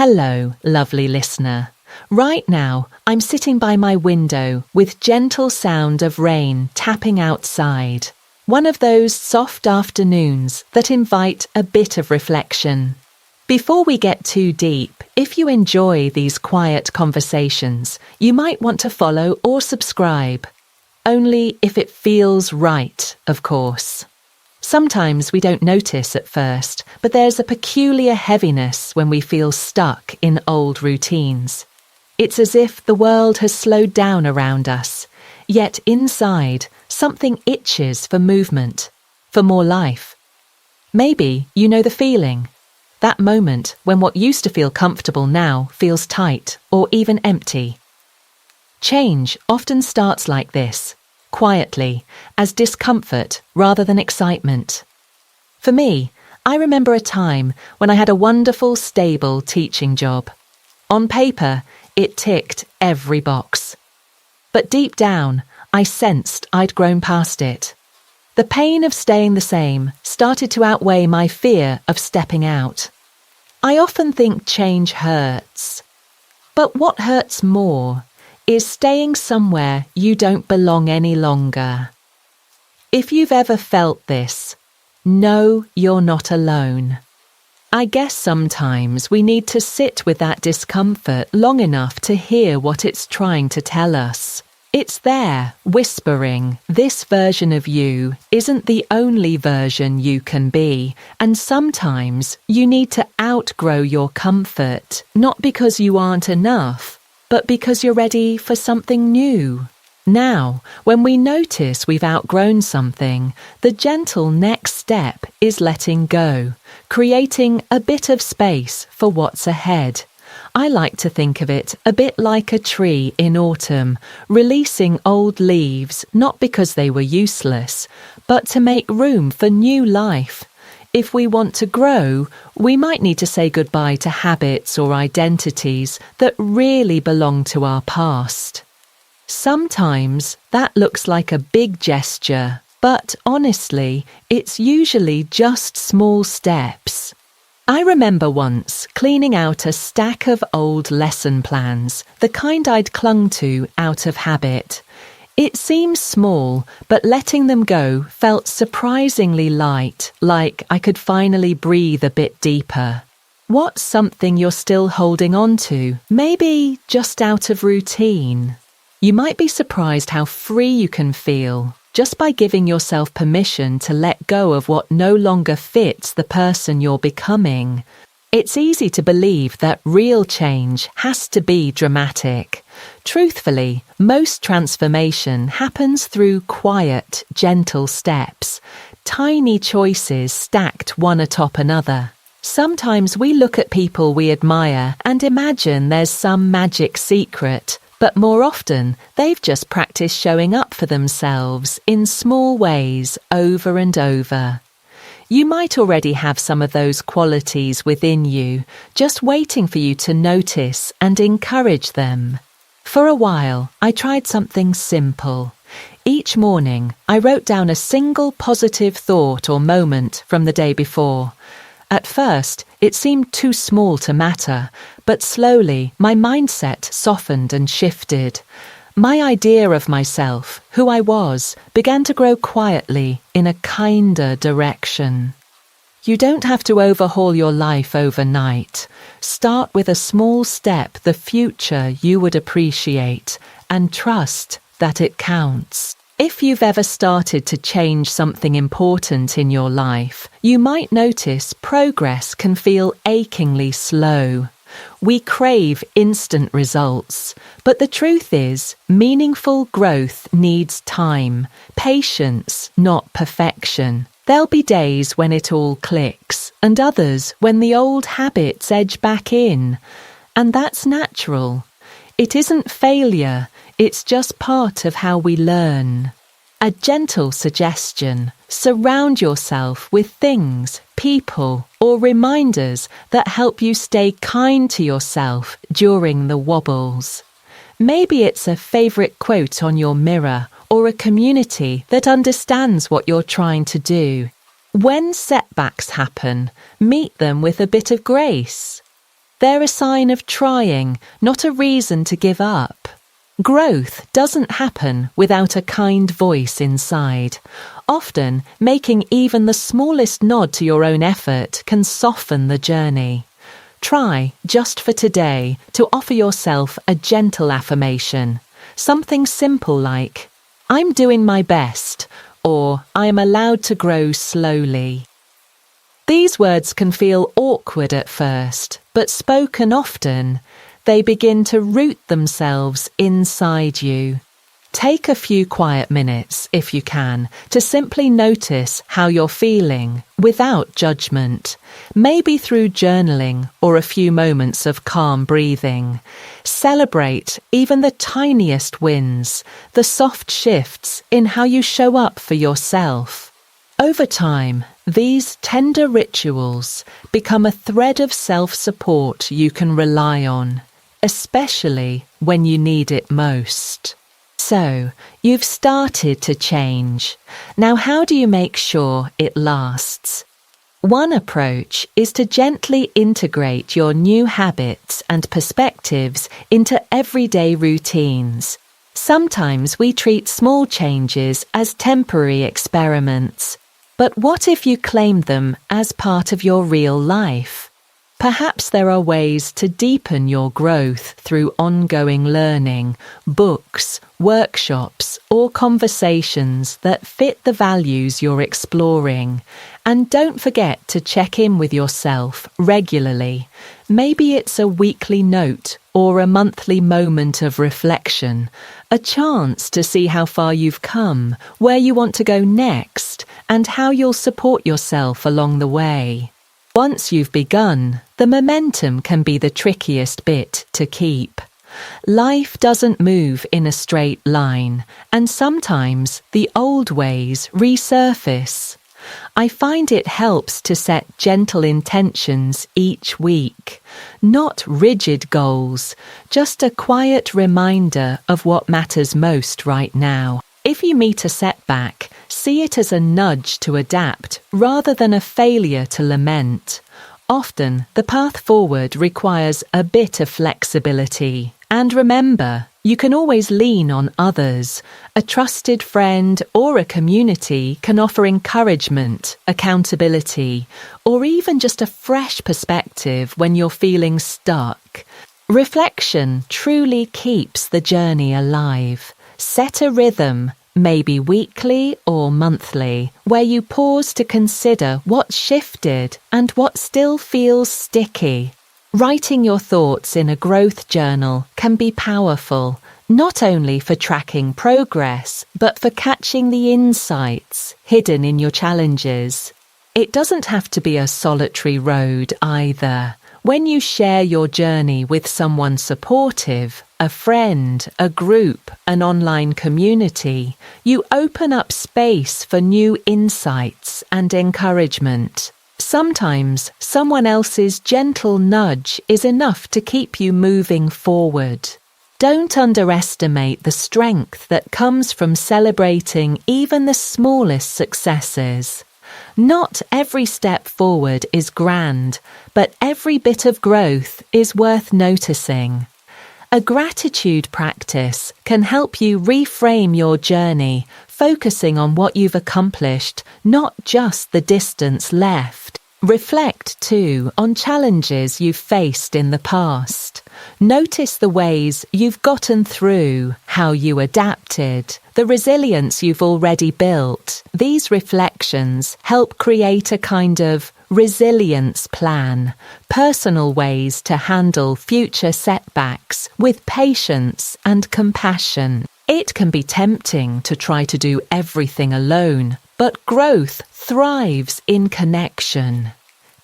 Hello, lovely listener. Right now, I'm sitting by my window with gentle sound of rain tapping outside. One of those soft afternoons that invite a bit of reflection. Before we get too deep, if you enjoy these quiet conversations, you might want to follow or subscribe. Only if it feels right, of course. Sometimes we don't notice at first, but there's a peculiar heaviness when we feel stuck in old routines. It's as if the world has slowed down around us, yet inside, something itches for movement, for more life. Maybe you know the feeling. That moment when what used to feel comfortable now feels tight or even empty. Change often starts like this, quietly, as discomfort rather than excitement. For me, I remember a time when I had a wonderful, stable teaching job. On paper, it ticked every box. But deep down, I sensed I'd grown past it. The pain of staying the same started to outweigh my fear of stepping out. I often think change hurts. But what hurts more is staying somewhere you don't belong any longer. If you've ever felt this, know you're not alone. I guess sometimes we need to sit with that discomfort long enough to hear what it's trying to tell us. It's there, whispering, this version of you isn't the only version you can be, and sometimes you need to outgrow your comfort, not because you aren't enough, but because you're ready for something new. Now, when we notice we've outgrown something, the gentle next step is letting go, creating a bit of space for what's ahead. I like to think of it a bit like a tree in autumn, releasing old leaves not because they were useless, but to make room for new life. If we want to grow, we might need to say goodbye to habits or identities that really belong to our past. Sometimes that looks like a big gesture, but honestly, it's usually just small steps. I remember once cleaning out a stack of old lesson plans, the kind I'd clung to out of habit. It seemed small, but letting them go felt surprisingly light, like I could finally breathe a bit deeper. What's something you're still holding on to, maybe just out of routine? You might be surprised how free you can feel just by giving yourself permission to let go of what no longer fits the person you're becoming. It's easy to believe that real change has to be dramatic. Truthfully, most transformation happens through quiet, gentle steps, tiny choices stacked one atop another. Sometimes we look at people we admire and imagine there's some magic secret, but more often they've just practiced showing up for themselves in small ways over and over. You might already have some of those qualities within you, just waiting for you to notice and encourage them. For a while, I tried something simple. Each morning, I wrote down a single positive thought or moment from the day before. At first, it seemed too small to matter, but slowly my mindset softened and shifted. My idea of myself, who I was, began to grow quietly in a kinder direction. You don't have to overhaul your life overnight. Start with a small step the future you would appreciate, and trust that it counts. If you've ever started to change something important in your life, you might notice progress can feel achingly slow. We crave instant results, but the truth is, meaningful growth needs time, patience, not perfection. There'll be days when it all clicks, and others when the old habits edge back in. And that's natural. It isn't failure, it's just part of how we learn. A gentle suggestion: surround yourself with things, people, or reminders that help you stay kind to yourself during the wobbles. Maybe it's a favourite quote on your mirror or a community that understands what you're trying to do. When setbacks happen, meet them with a bit of grace. They're a sign of trying, not a reason to give up. Growth doesn't happen without a kind voice inside. Often, making even the smallest nod to your own effort can soften the journey. Try, just for today, to offer yourself a gentle affirmation. Something simple like, "I'm doing my best," or "I am allowed to grow slowly." These words can feel awkward at first, but spoken often, they begin to root themselves inside you. Take a few quiet minutes, if you can, to simply notice how you're feeling, without judgment, maybe through journaling or a few moments of calm breathing. Celebrate even the tiniest wins, the soft shifts in how you show up for yourself. Over time, these tender rituals become a thread of self-support you can rely on, especially when you need it most. So, you've started to change. Now, how do you make sure it lasts? One approach is to gently integrate your new habits and perspectives into everyday routines. Sometimes we treat small changes as temporary experiments. But what if you claimed them as part of your real life? Perhaps there are ways to deepen your growth through ongoing learning, books, workshops, or conversations that fit the values you're exploring. And don't forget to check in with yourself regularly. Maybe it's a weekly note or a monthly moment of reflection, a chance to see how far you've come, where you want to go next, and how you'll support yourself along the way. Once you've begun, the momentum can be the trickiest bit to keep. Life doesn't move in a straight line, and sometimes the old ways resurface. I find it helps to set gentle intentions each week, not rigid goals, just a quiet reminder of what matters most right now. If you meet a setback, see it as a nudge to adapt rather than a failure to lament. Often, the path forward requires a bit of flexibility. And remember, you can always lean on others. A trusted friend or a community can offer encouragement, accountability, or even just a fresh perspective when you're feeling stuck. Reflection truly keeps the journey alive. Set a rhythm, maybe weekly or monthly, where you pause to consider what's shifted and what still feels sticky. Writing your thoughts in a growth journal can be powerful, not only for tracking progress, but for catching the insights hidden in your challenges. It doesn't have to be a solitary road either. When you share your journey with someone supportive, a friend, a group, an online community, you open up space for new insights and encouragement. Sometimes someone else's gentle nudge is enough to keep you moving forward. Don't underestimate the strength that comes from celebrating even the smallest successes. Not every step forward is grand, but every bit of growth is worth noticing. A gratitude practice can help you reframe your journey, focusing on what you've accomplished, not just the distance left. Reflect, too, on challenges you've faced in the past. Notice the ways you've gotten through, how you adapted, the resilience you've already built. These reflections help create a kind of resilience plan, personal ways to handle future setbacks with patience and compassion. It can be tempting to try to do everything alone, but growth thrives in connection.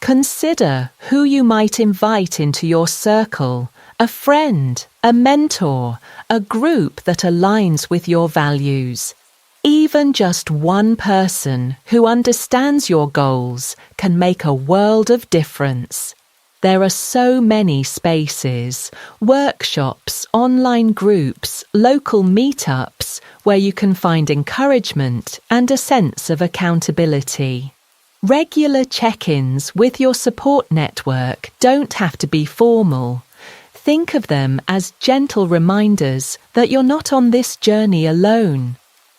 Consider who you might invite into your circle, a friend, a mentor, a group that aligns with your values. Even just one person who understands your goals can make a world of difference. There are so many spaces, workshops, online groups, local meetups, where you can find encouragement and a sense of accountability. Regular check-ins with your support network don't have to be formal. Think of them as gentle reminders that you're not on this journey alone.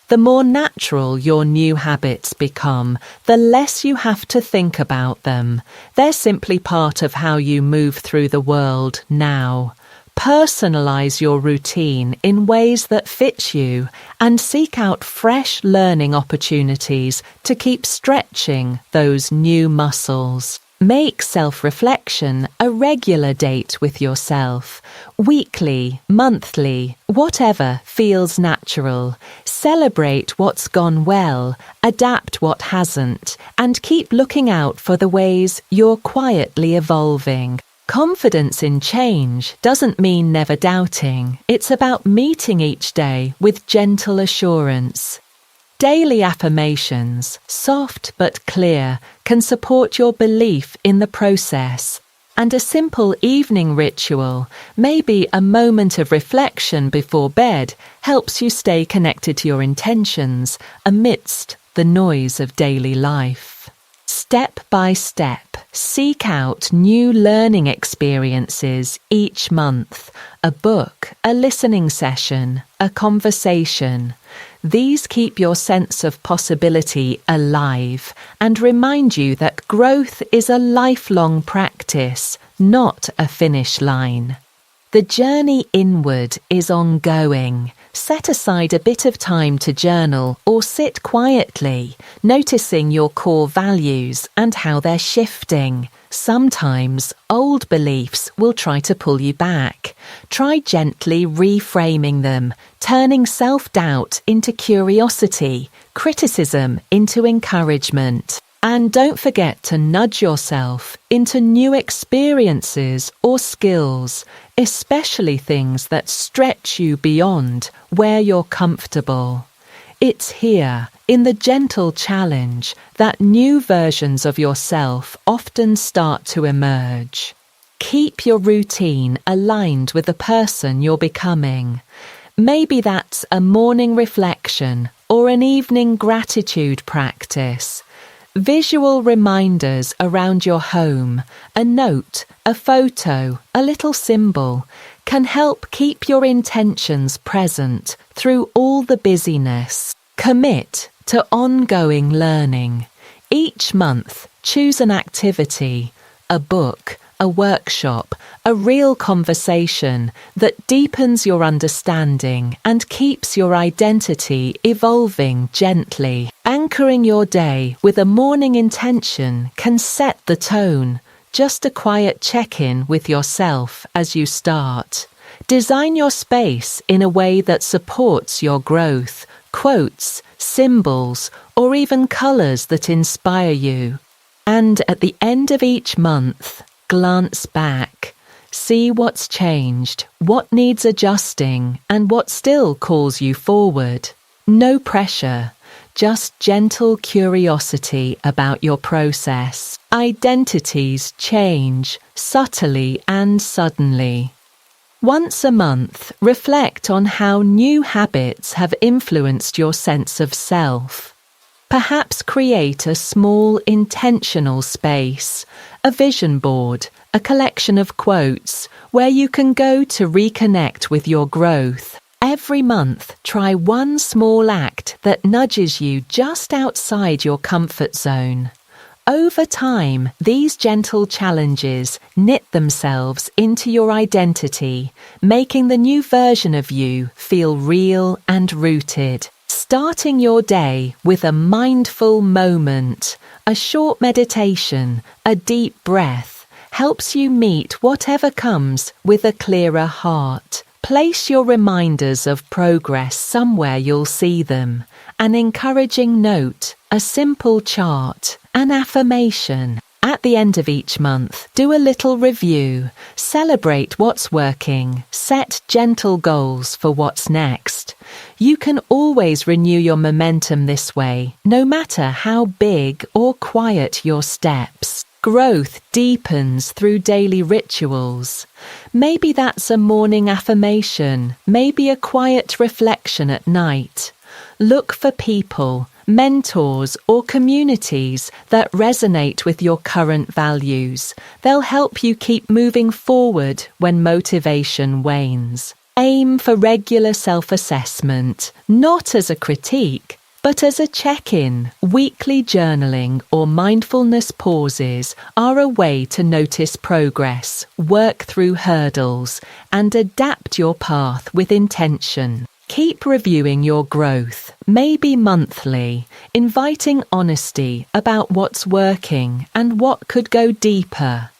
The more natural your new habits become, the less you have to think about them. They're simply part of how you move through the world now. Personalize your routine in ways that fit you and seek out fresh learning opportunities to keep stretching those new muscles. Make self-reflection a regular date with yourself. Weekly, monthly, whatever feels natural. Celebrate what's gone well, adapt what hasn't, and keep looking out for the ways you're quietly evolving. Confidence in change doesn't mean never doubting. It's about meeting each day with gentle assurance. Daily affirmations, soft but clear, can support your belief in the process. And a simple evening ritual, maybe a moment of reflection before bed, helps you stay connected to your intentions amidst the noise of daily life. Step by step, seek out new learning experiences each month. A book, a listening session, a conversation. These keep your sense of possibility alive and remind you that growth is a lifelong practice, not a finish line. The journey inward is ongoing. Set aside a bit of time to journal or sit quietly, noticing your core values and how they're shifting. Sometimes old beliefs will try to pull you back. Try gently reframing them, turning self-doubt into curiosity, criticism into encouragement. And don't forget to nudge yourself into new experiences or skills, especially things that stretch you beyond where you're comfortable. It's here, in the gentle challenge, that new versions of yourself often start to emerge. Keep your routine aligned with the person you're becoming. Maybe that's a morning reflection or an evening gratitude practice. Visual reminders around your home, a note, a photo, a little symbol, can help keep your intentions present through all the busyness. Commit to ongoing learning. Each month, choose an activity, a book, a workshop, a real conversation that deepens your understanding and keeps your identity evolving gently. Anchoring your day with a morning intention can set the tone. Just a quiet check-in with yourself as you start. Design your space in a way that supports your growth. Quotes, symbols, or even colours that inspire you. And at the end of each month, glance back. See what's changed, what needs adjusting, and what still calls you forward. No pressure, just gentle curiosity about your process. Identities change, subtly and suddenly. Once a month, reflect on how new habits have influenced your sense of self. Perhaps create a small intentional space, a vision board, a collection of quotes where you can go to reconnect with your growth. Every month, try one small act that nudges you just outside your comfort zone. Over time, these gentle challenges knit themselves into your identity, making the new version of you feel real and rooted. Starting your day with a mindful moment, a short meditation, a deep breath, helps you meet whatever comes with a clearer heart. Place your reminders of progress somewhere you'll see them. An encouraging note, a simple chart, an affirmation. At the end of each month, do a little review. Celebrate what's working. Set gentle goals for what's next. You can always renew your momentum this way, no matter how big or quiet your steps. Growth deepens through daily rituals. Maybe that's a morning affirmation, maybe a quiet reflection at night. Look for people, mentors, or communities that resonate with your current values. They'll help you keep moving forward when motivation wanes. Aim for regular self-assessment, not as a critique, but as a check-in. Weekly journaling or mindfulness pauses are a way to notice progress, work through hurdles, and adapt your path with intention. Keep reviewing your growth, maybe monthly, inviting honesty about what's working and what could go deeper.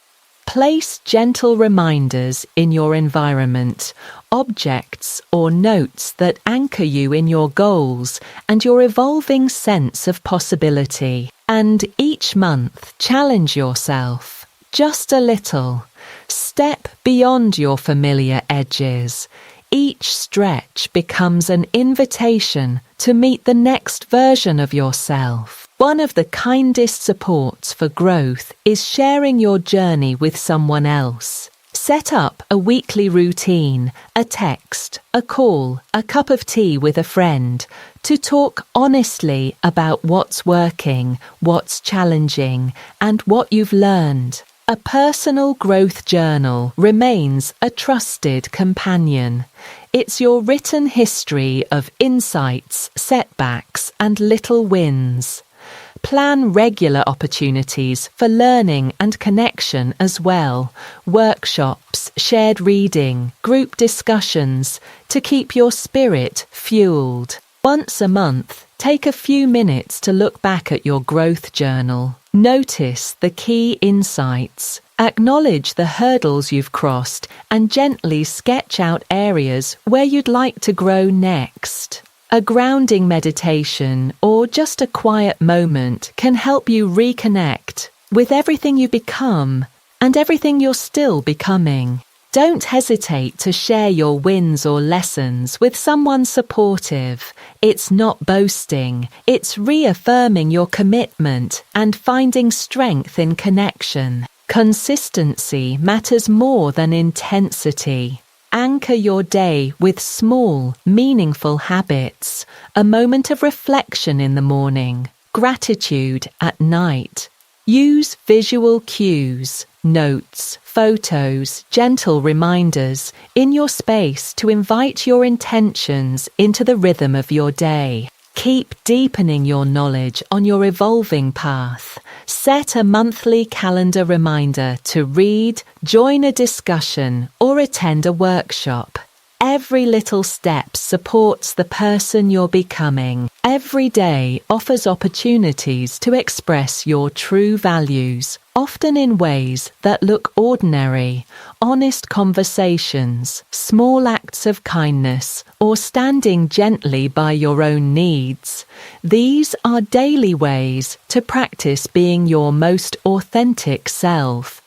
Place gentle reminders in your environment, objects or notes that anchor you in your goals and your evolving sense of possibility. And each month, challenge yourself, just a little. Step beyond your familiar edges. Each stretch becomes an invitation to meet the next version of yourself. One of the kindest supports for growth is sharing your journey with someone else. Set up a weekly routine, a text, a call, a cup of tea with a friend to talk honestly about what's working, what's challenging, and what you've learned. A personal growth journal remains a trusted companion. It's your written history of insights, setbacks, and little wins. Plan regular opportunities for learning and connection as well. Workshops, shared reading, group discussions to keep your spirit fueled. Once a month, take a few minutes to look back at your growth journal. Notice the key insights. Acknowledge the hurdles you've crossed and gently sketch out areas where you'd like to grow next. A grounding meditation or just a quiet moment can help you reconnect with everything you become and everything you're still becoming. Don't hesitate to share your wins or lessons with someone supportive. It's not boasting, it's reaffirming your commitment and finding strength in connection. Consistency matters more than intensity. Anchor your day with small, meaningful habits. A moment of reflection in the morning, gratitude at night. Use visual cues, notes, photos, gentle reminders in your space to invite your intentions into the rhythm of your day. Keep deepening your knowledge on your evolving path. Set a monthly calendar reminder to read, join a discussion, or attend a workshop. Every little step supports the person you're becoming. Every day offers opportunities to express your true values, often in ways that look ordinary. Honest conversations, small acts of kindness, or standing gently by your own needs. These are daily ways to practice being your most authentic self.